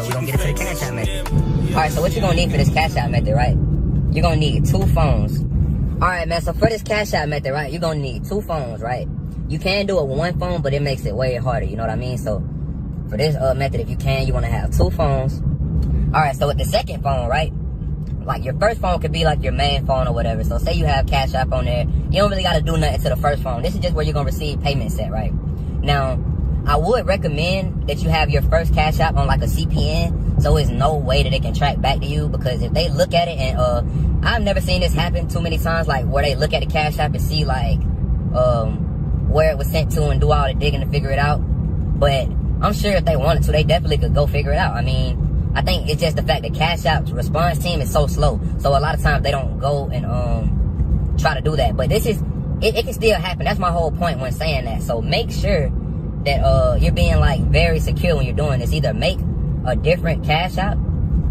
We're gonna get into the Cash App method. Alright, so what you're gonna need for this Cash App method, right? You're gonna need 2 phones. Alright, man, so for this Cash App method, right, you're gonna need 2 phones, right? You can do it with 1 phone, but it makes it way harder, you know what I mean? So for this method, if you can, you wanna have 2 phones. Alright, so with the second phone, right? Like your first phone could be like your main phone or whatever. So say you have Cash App on there, you don't really gotta do nothing to the first phone. This is just where you're gonna receive payments at, right? Now, I would recommend that you have your first Cash App on like a CPN, so there's no way that they can track back to you, because if they look at it, and I've never seen this happen too many times, like where they look at the Cash App and see like where it was sent to and do all the digging to figure it out. But I'm sure if they wanted to, they definitely could go figure it out. I mean, I think it's just the fact that Cash App's response team is so slow, so a lot of times they don't go and try to do that. But this is, it can still happen. That's my whole point when saying that. So make sure that you're being like very secure when you're doing this. Either make a different Cash App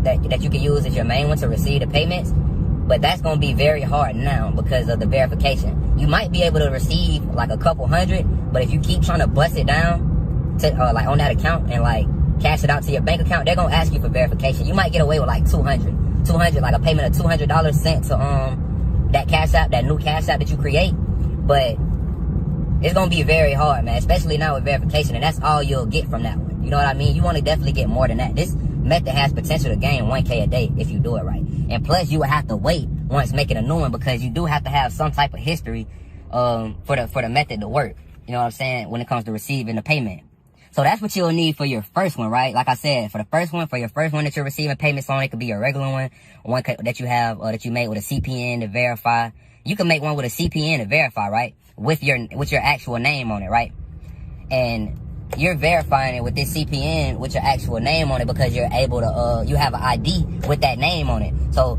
that you can use as your main one to receive the payments, but that's going to be very hard now because of the verification. You might be able to receive like a couple hundred, but if you keep trying to bust it down to like on that account and like cash it out to your bank account, they're going to ask you for verification. You might get away with like 200, like a payment of $200 sent to that Cash App, that new Cash App that you create. But it's going to be very hard, man, especially now with verification, and that's all you'll get from that one. You know what I mean? You want to definitely get more than that. This method has potential to gain 1K a day if you do it right. And plus, you would have to wait once making a new one, because you do have to have some type of history for the method to work. You know what I'm saying? When it comes to receiving the payment. So that's what you'll need for your first one, right? Like I said, for your first one that you're receiving payments on, it could be your regular one that you have, that you made with a CPN to verify. You can make one with a CPN to verify, right? With your actual name on it, right? And you're verifying it with this CPN with your actual name on it, because you're able to, you have an ID with that name on it. So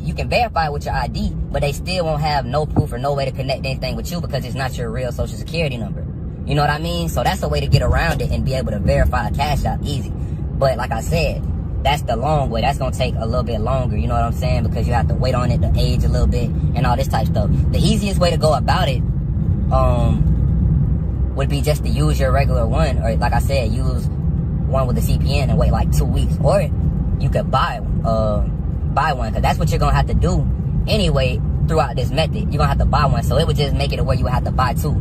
you can verify it with your ID, but they still won't have no proof or no way to connect anything with you, because it's not your real social security number. You know what I mean? So that's a way to get around it and be able to verify a Cash App easy. But like I said, that's the long way. That's going to take a little bit longer, you know what I'm saying? Because you have to wait on it to age a little bit and all this type of stuff. The easiest way to go about it would be just to use your regular one, or like I said, use one with a CPN and wait like 2 weeks. Or you could buy one, because that's what you're going to have to do anyway throughout this method. You're going to have to buy one, so it would just make it where you would have to buy 2.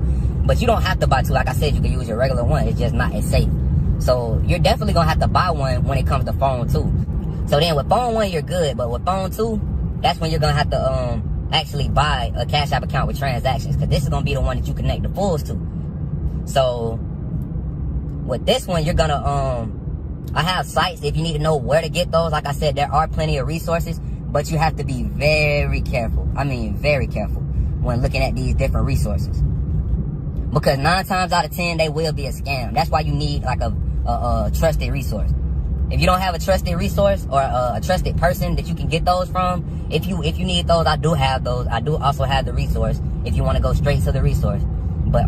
But you don't have to buy 2. Like I said, you can use your regular one. It's just not as safe. So you're definitely going to have to buy one when it comes to phone 2. So then with phone 1, you're good. But with phone 2, that's when you're going to have to actually buy a Cash App account with transactions, because this is going to be the one that you connect the fulls to. So with this one, you're going to, I have sites if you need to know where to get those. Like I said, there are plenty of resources, but you have to be very careful. I mean, very careful when looking at these different resources. Because 9 times out of 10, they will be a scam. That's why you need like a trusted resource. If you don't have a trusted resource or a trusted person that you can get those from, if you need those, I do have those. I do also have the resource if you want to go straight to the resource. But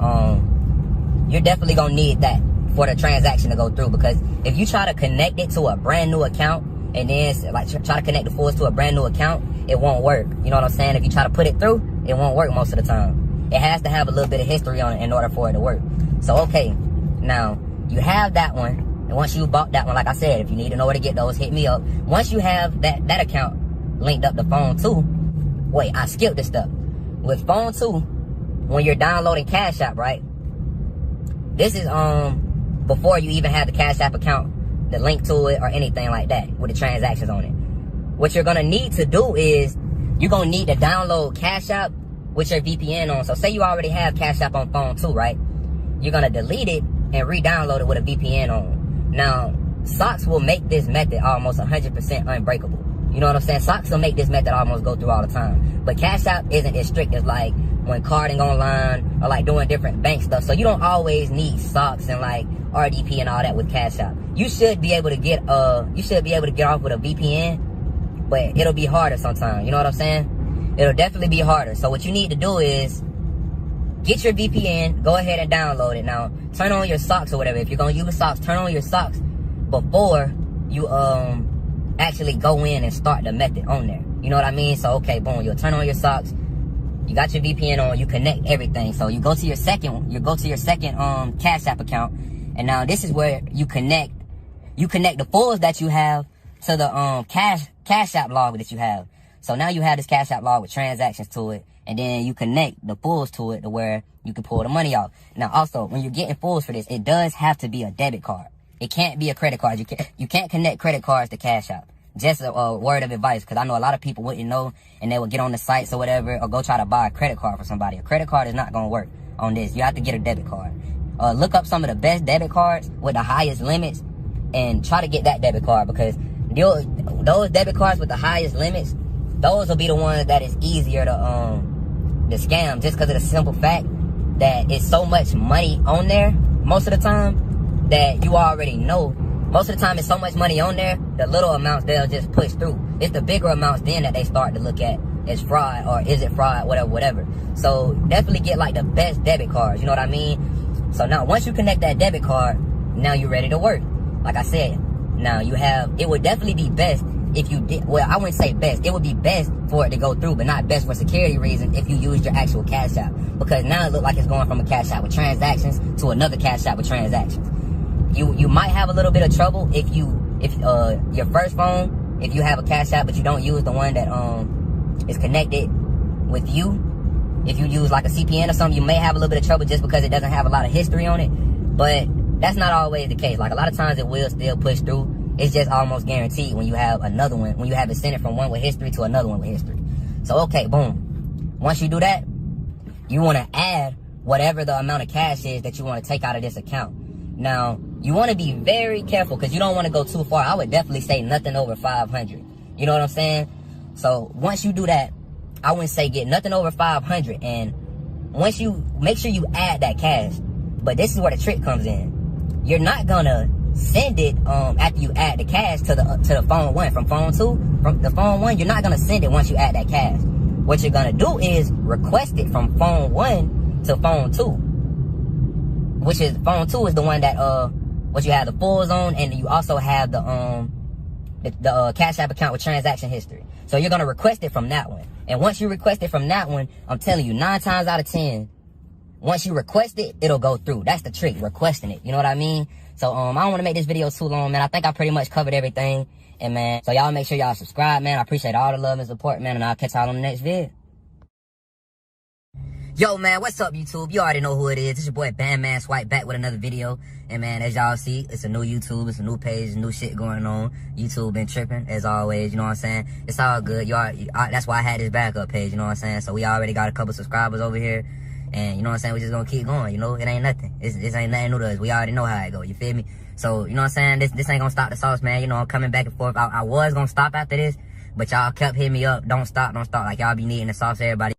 you're definitely gonna need that for the transaction to go through, because if you try to connect it to a brand new account and then like try to connect the fulls to a brand new account, it won't work. You know what I'm saying? If you try to put it through, it won't work most of the time. It has to have a little bit of history on it in order for it to work. So, okay, now you have that one. And once you bought that one, like I said, if you need to know where to get those, hit me up. Once you have that account linked up to phone 2, wait, I skipped this step. With phone 2, when you're downloading Cash App, right? This is before you even have the Cash App account, the link to it or anything like that with the transactions on it. What you're gonna need to do is you're gonna need to download Cash App with your VPN on. So say you already have Cash App on phone 2, right? You're gonna delete it and re-download it with a VPN on. Now, Socks will make this method almost 100% unbreakable. You know what I'm saying? Socks will make this method almost go through all the time. But Cash App isn't as strict as like when carding online or like doing different bank stuff. So you don't always need Socks and like RDP and all that with Cash App. You should be able to get off with a VPN, but it'll be harder sometimes. You know what I'm saying? It'll definitely be harder. So what you need to do is get your VPN, go ahead and download it. Now, turn on your Socks or whatever. If you're going to use Socks, turn on your Socks before you actually go in and start the method on there. You know what I mean? So, okay, boom, you'll turn on your Socks. You got your VPN on, you connect everything. So you go to your second Cash App account. And now this is where you connect you connect the pulls that you have to the Cashapp log that you have. So now you have this Cashapp log with transactions to it, and then you connect the pulls to it to where you can pull the money off. Now also, when you're getting pulls for this, it does have to be a debit card. It can't be a credit card. You can't connect credit cards to Cashapp. Just a word of advice, because I know a lot of people wouldn't know, and they would get on the sites or whatever, or go try to buy a credit card for somebody. A credit card is not going to work on this. You have to get a debit card. Look up some of the best debit cards with the highest limits and try to get that debit card, because those debit cards with the highest limits, those will be the ones that is easier to scam, just because of the simple fact that it's so much money on there most of the time that you already know. Most of the time, it's so much money on there, the little amounts they'll just push through. It's the bigger amounts then that they start to look at as fraud, or is it fraud, whatever. So definitely get like the best debit cards, you know what I mean? So now once you connect that debit card, now you're ready to work. Like I said, now it would definitely be best if you did, well, I wouldn't say best. It would be best for it to go through, but not best for security reasons if you used your actual Cashapp. Because now it looks like it's going from a Cashapp with transactions to another Cashapp with transactions. You might have a little bit of trouble if your first phone, if you have a Cashapp but you don't use the one that is connected with you. If you use like a CPN or something, you may have a little bit of trouble just because it doesn't have a lot of history on it. But that's not always the case. Like a lot of times it will still push through. It's just almost guaranteed when you have another one, when you have it sent it from one with history to another one with history. So okay, boom. Once you do that, you want to add whatever the amount of cash is that you want to take out of this account. Now, you want to be very careful because you don't want to go too far. I would definitely say nothing over 500. You know what I'm saying? So once you do that, I wouldn't say get nothing over 500. And once you make sure you add that cash, but this is where the trick comes in. You're not gonna send it after you add the cash to the phone one. From phone two, from the phone one, you're not gonna send it once you add that cash. What you're gonna do is request it from phone one to phone two, which is phone two is the one that what you have the pulls on, and you also have the Cashapp account with transaction history. So you're gonna request it from that one. And once you request it from that one, I'm telling you, 9 times out of 10, once you request it, it'll go through. That's the trick, requesting it. You know what I mean? So I don't want to make this video too long, man. I think I pretty much covered everything. And man, so y'all make sure y'all subscribe, man. I appreciate all the love and support, man. And I'll catch y'all on the next vid. Yo, man, what's up, YouTube? You already know who it is. It's your boy, Bandman Swipe, back with another video. And, man, as y'all see, it's a new YouTube. It's a new page, new shit going on. YouTube been tripping, as always, you know what I'm saying? It's all good. That's why I had this backup page, you know what I'm saying? So we already got a couple subscribers over here. And, you know what I'm saying? We just gonna keep going, you know? It ain't nothing. This ain't nothing new to us. We already know how it go, you feel me? So, you know what I'm saying? This ain't gonna stop the sauce, man. You know, I'm coming back and forth. I was gonna stop after this, but y'all kept hitting me up. Don't stop. Like, y'all be needing the sauce, everybody.